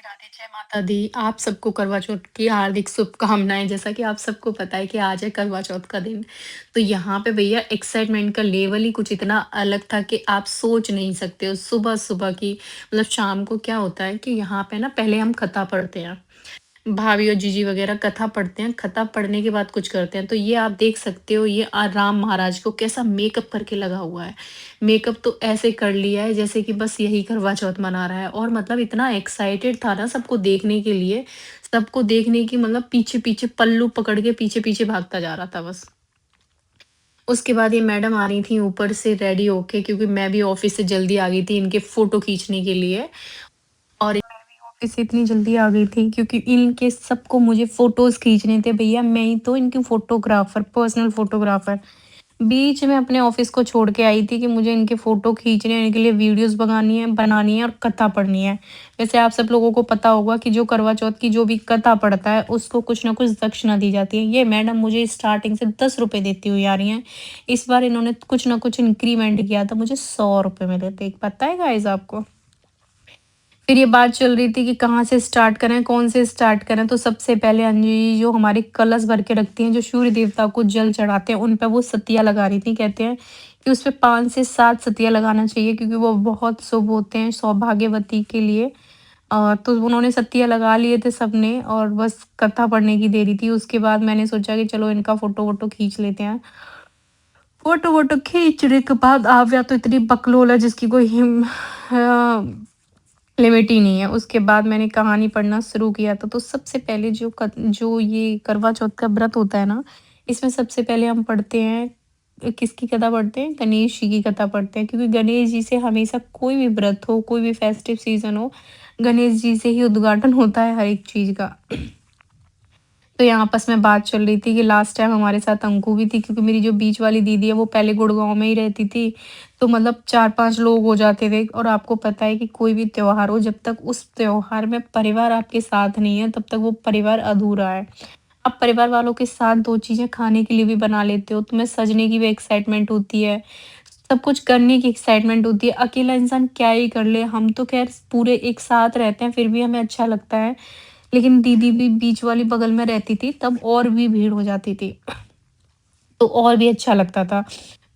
राधे, जय माता दी। आप सबको करवा चौथ की हार्दिक शुभकामनाएँ। जैसा कि आप सबको पता है कि आज है करवा चौथ का दिन। तो यहाँ पे भैया एक्साइटमेंट का लेवल ही कुछ इतना अलग था कि आप सोच नहीं सकते हो। सुबह-सुबह की मतलब शाम को क्या होता है कि यहाँ पे ना पहले हम कथा पढ़ते हैं। भाभी और जीजी वगैरह कथा पढ़ते हैं, कथा पढ़ने के बाद कुछ करते हैं। तो ये आप देख सकते हो ये राम महाराज को कैसा मेकअप करके लगा हुआ है। मेकअप तो ऐसे कर लिया है जैसे कि बस यही करवा चौथ मना रहा है और मतलब इतना एक्साइटेड था ना सबको देखने के लिए, सबको देखने की मतलब पीछे-पीछे पल्लू पकड़ के पीछे-पीछे भागता जा रहा था बस। उसके बाद ये मैडम आ रही थी ऊपर से रेडी होके क्योंकि मैं भी ऑफ़िस से जल्दी आ गई थी इनके फ़ोटो खींचने के लिए। और मैं भी ऑफिस से इतनी जल्दी आ गई थी क्योंकि इनके सबको मुझे फोटोज खींचने थे भैया, मैं ही तो इनकी फोटोग्राफर, पर्सनल फोटोग्राफर। बीच में अपने ऑफिस को छोड़ के आई थी कि मुझे इनके फोटो खींचने हैं, इनके लिए वीडियोस बनानी है और कथा पढ़नी है। वैसे आप सब लोगों को पता होगा कि जो करवा चौथ की जो भी कथा पढ़ता है उसको कुछ ना कुछ दक्षिणा दी जाती है। ये मैडम मुझे स्टार्टिंग से 10 रुपए देती हुई आ रही हैं। इस बार इन्होंने कुछ ना कुछ इंक्रीमेंट किया था, मुझे 100 रुपए मिले थे। पता है गाइज आपको? फिर ये बात चल रही थी कि कहाँ से स्टार्ट करें, कौन से स्टार्ट करें, तो सबसे पहले अंजलि जो हमारे कलश भर के रखती हैं, जो सूर्य देवता को जल चढ़ाते हैं, उन पे वो सतिया लगा रही थी। कहते हैं कि उसपे 5 से 7 सतिया लगाना चाहिए क्योंकि वो बहुत शुभ होते हैं सौभाग्यवती के लिए। तो उन्होंने सतिया लगा लिए थे सबने और बस कथा पढ़ने की देरी थी। उसके बाद मैंने सोचा कि चलो इनका फ़ोटो-वोटो खींच लेते हैं। फ़ोटो-वोटो खींचने के बाद आव्या तो इतनी बकलोल है जिसकी कोई लिमिट ही नहीं है। उसके बाद मैंने कहानी पढ़ना शुरू किया था, तो सबसे पहले जो ये करवा चौथ का व्रत होता है ना, इसमें सबसे पहले हम पढ़ते हैं किसकी कथा पढ़ते हैं? गणेश जी की कथा पढ़ते हैं क्योंकि गणेश जी से हमेशा कोई भी व्रत हो, कोई भी फेस्टिव सीज़न हो, गणेश जी से ही उद्घाटन होता है हर एक चीज़ का। तो यहाँ आपस में बात चल रही थी कि लास्ट टाइम हमारे साथ अंकु भी थी क्योंकि मेरी जो बीच वाली दीदी है वो पहले गुड़गाँव में ही रहती थी। तो मतलब 4-5 लोग हो जाते थे और आपको पता है कि कोई भी त्योहार हो जब तक उस त्योहार में परिवार आपके साथ नहीं है तब तक वो परिवार अधूरा है। आप परिवार वालों के साथ 2 चीज़ें खाने के लिए भी बना लेते हो, तुम्हें सजने की भी एक्साइटमेंट होती है, सब कुछ करने की एक्साइटमेंट होती है। अकेला इंसान क्या ही कर ले, हम तो ख़ैर पूरे एक साथ रहते हैं फिर भी हमें अच्छा लगता है। लेकिन दीदी भी बीच वाली बगल में रहती थी तब और भी भीड़ हो जाती थी, तो और भी अच्छा लगता था।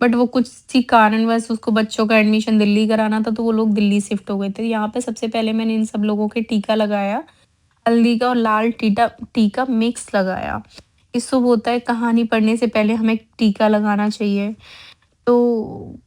बट वो कुछ सी कारणवश उसको बच्चों का एडमिशन दिल्ली कराना था तो वो लोग दिल्ली शिफ्ट हो गए थे। यहाँ पे सबसे पहले मैंने इन सब लोगों के टीका लगाया, हल्दी का और लाल टीटा टीका मिक्स लगाया। ये शुभ होता है, कहानी पढ़ने से पहले हमें टीका लगाना चाहिए। तो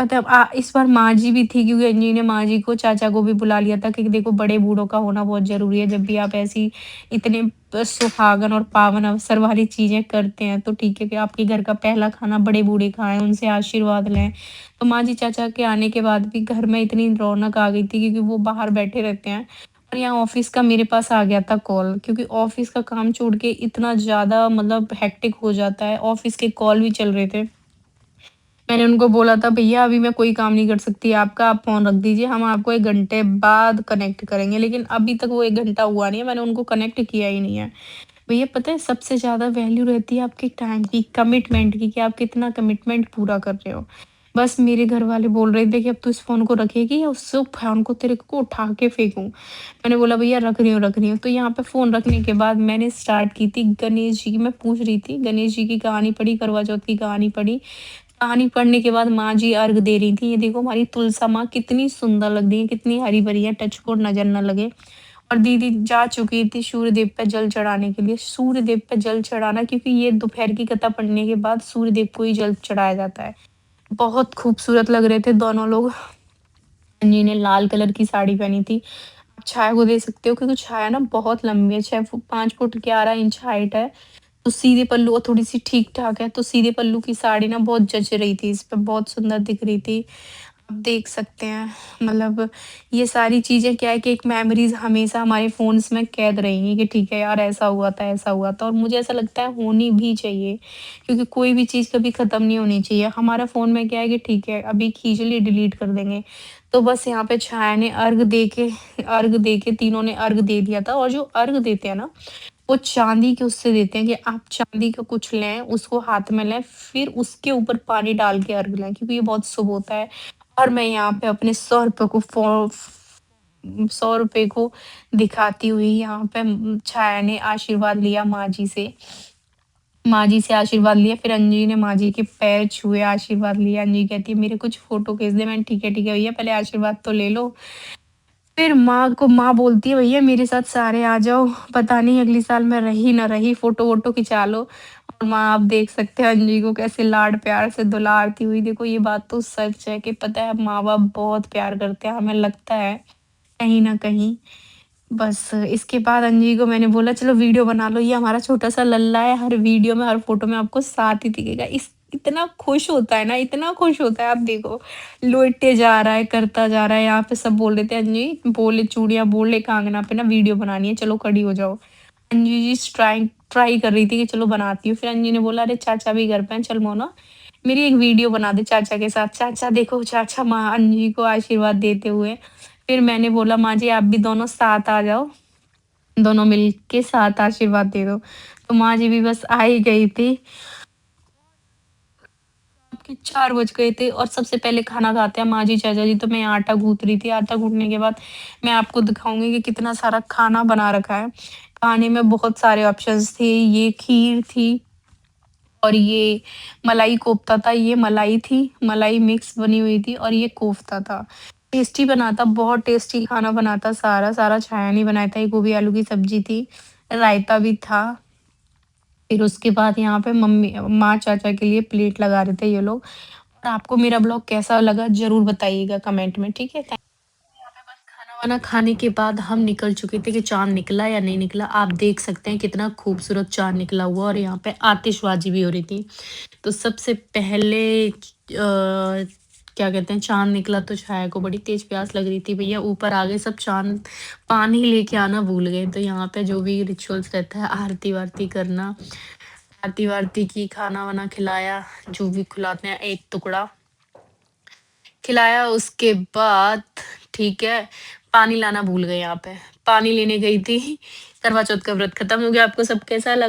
मतलब इस बार माँ जी भी थी क्योंकि अंजलि ने माँ जी को, चाचा को भी बुला लिया था कि देखो बड़े बूढ़ों का होना बहुत ज़रूरी है। जब भी आप ऐसी इतने सुहागन और पावन अवसर वाली चीज़ें करते हैं, तो ठीक है कि आपके घर का पहला खाना बड़े बूढ़े खाएँ, उनसे आशीर्वाद लें। तो माँ जी, चाचा के आने के बाद भी घर में इतनी रौनक आ गई थी क्योंकि वो बाहर बैठे रहते हैं। और यहाँ ऑफ़िस का मेरे पास आ गया था कॉल क्योंकि ऑफ़िस का काम छोड़ के इतना ज़्यादा मतलब हेक्टिक हो जाता है, ऑफ़िस के कॉल भी चल रहे थे। मैंने उनको बोला था भैया अभी मैं कोई काम नहीं कर सकती आपका, आप फ़ोन रख दीजिए, हम आपको 1 घंटे बाद कनेक्ट करेंगे। लेकिन अभी तक वो 1 घंटा हुआ नहीं है, मैंने उनको कनेक्ट किया ही नहीं है। भैया पता है सबसे ज़्यादा वैल्यू रहती है आपके टाइम की, कमिटमेंट की कि आप कितना कमिटमेंट पूरा कर रहे हो। बस मेरे घर वाले बोल रहे थे कि अब तू इस फ़ोन को रखेगी या उस फ़ोन को तेरे को उठा के फेंकूँ? मैंने बोला भैया रख रही हूँ। तो यहाँ पे फ़ोन रखने के बाद मैंने स्टार्ट की थी गणेश जी की, मैं पूछ रही थी, गणेश जी की कहानी पढ़ी, करवा चौथ की कहानी पढ़ी। कहानी पढ़ने के बाद माँ जी अर्घ दे रही थी। ये देखो हमारी तुलसा माँ कितनी सुंदर लग रही है, कितनी हरी-भरी है, टच को नज़र ना लगे। और दीदी जा चुकी थी सूर्यदेव पे जल चढ़ाने के लिए। सूर्यदेव पे जल चढ़ाना क्योंकि ये दोपहर की कथा पढ़ने के बाद सूर्यदेव को ही जल चढ़ाया जाता है। बहुत खूबसूरत लग रहे थे दोनों लोग। जी ने लाल कलर की साड़ी पहनी थी। आप छाया को दे सकते हो क्योंकि छाया ना बहुत लंबी है, 5 फुट 11 इंच हाइट है। तो सीधे पल्लू और थोड़ी-सी ठीक-ठाक है, तो सीधे पल्लू की साड़ी ना बहुत जच रही थी इस पे, बहुत सुंदर दिख रही थी। आप देख सकते हैं मतलब ये सारी चीज़ें क्या है कि एक मेमोरीज़ हमेशा हमारे फ़ोन्स में कैद रहेंगी कि ठीक है यार ऐसा हुआ था और मुझे ऐसा लगता है होनी भी चाहिए, क्योंकि कोई भी चीज़ कभी ख़त्म नहीं होनी चाहिए। हमारा फ़ोन में क्या है कि ठीक है अभी खींच लिए डिलीट कर देंगे। तो बस यहाँ पे छाया ने अर्घ दे के तीनों ने अर्घ दे दिया था और जो अर्घ देते हैं ना वो चांदी के उससे देते हैं कि आप चांदी का कुछ लें, उसको हाथ में लें, फिर उसके ऊपर पानी डाल के अर्घ लें क्योंकि ये बहुत शुभ होता है। और मैं यहाँ पे अपने सौ रुपए को 100 रुपए को दिखाती हुई यहाँ पे छाया ने आशीर्वाद लिया माँ जी से। माँ जी से आशीर्वाद लिया, फिर अंजलि ने माँ जी के पैर छुए, आशीर्वाद लिया। अंजलि कहती है मेरे कुछ फ़ोटो खींच दे। मैंने ठीक है भैया पहले आशीर्वाद तो ले लो। फिर माँ बोलती है भैया मेरे साथ सारे आ जाओ, पता नहीं अगली साल मैं रही ना रही, फ़ोटो-वोटो खिंचा लो। और माँ आप देख सकते हैं अंजलि को कैसे लाड प्यार से दुलारती हुई। देखो ये बात तो सच है कि पता है माँ-बाप बहुत प्यार करते हैं, हमें लगता है कहीं न कहीं। बस इसके बाद अंजलि को मैंने बोला चलो वीडियो बना लो, ये हमारा छोटा-सा लल्ला है, हर वीडियो में, हर फ़ोटो में आपको साथ ही दिखेगा। इस इतना खुश होता है ना, इतना खुश होता है, आप देखो लेटे जा रहा है, करता जा रहा है। यहाँ पे सब बोल रहे थे अंजलि बोले चूड़ियाँ बोल ले कंगना पे ना वीडियो बनानी है, चलो खड़ी हो जाओ। अंजलि जी ट्राई ट्राई कर रही थी कि चलो बनाती हूँ, फिर अंजलि ने बोला अरे चाचा भी घर पे हैं, चल मोना मेरी एक वीडियो बना दे चाचा के साथ। चाचा देखो चाचा माँ अंजलि को आशीर्वाद देते हुए। फिर मैंने बोला माँ जी आप भी दोनों साथ आ जाओ, दोनों मिलके साथ आशीर्वाद दे दो। तो माँ जी भी बस आ ही गई थी। आपके 4 बज गए थे और सबसे पहले खाना खाते हैं माँ जी, चाचा जी। तो मैं आटा गूँथ रही थी, आटा गूँथने के बाद मैं आपको दिखाऊँगी कि कितना सारा खाना बना रखा है। खाने में बहुत सारे ऑप्शंस थे, ये खीर थी और ये मलाई कोफ्ता था, ये मलाई थी, मलाई मिक्स बनी हुई थी और ये कोफ्ता था। टेस्टी बना था, बहुत टेस्टी खाना बना था सारा, सारा छाया ने बनाया था, ये गोभी आलू की सब्ज़ी थी, रायता भी था। फिर उसके बाद यहाँ पे मम्मी माँ चाचा के लिए प्लेट लगा रहे थे ये लोग। और आपको मेरा ब्लॉग कैसा लगा ज़रूर बताइएगा कमेंट में, ठीक है? यहाँ पे बस खाना-वाना खाने के बाद हम निकल चुके थे कि चाँद निकला या नहीं निकला। आप देख सकते हैं कितना खूबसूरत चाँद निकला हुआ और यहाँ पे आतिशबाज़ी भी हो रही थी। तो सबसे पहले क्या कहते हैं चाँद निकला तो छाया को बड़ी तेज़ प्यास लग रही थी। भैया ऊपर आ गए सब चाँद पानी लेके आना भूल गए। तो यहाँ पे जो भी रिचुअल्स रहता है आरती-वारती करना, आरती-वारती की, खाना-वाना खिलाया, जो भी खिलाते हैं एक टुकड़ा खिलाया। उसके बाद ठीक है, पानी लाना भूल गए यहाँ पे। पानी लेने गई थी, करवा चौथ का व्रत खत्म हो गया। आपको सब कैसा लगा?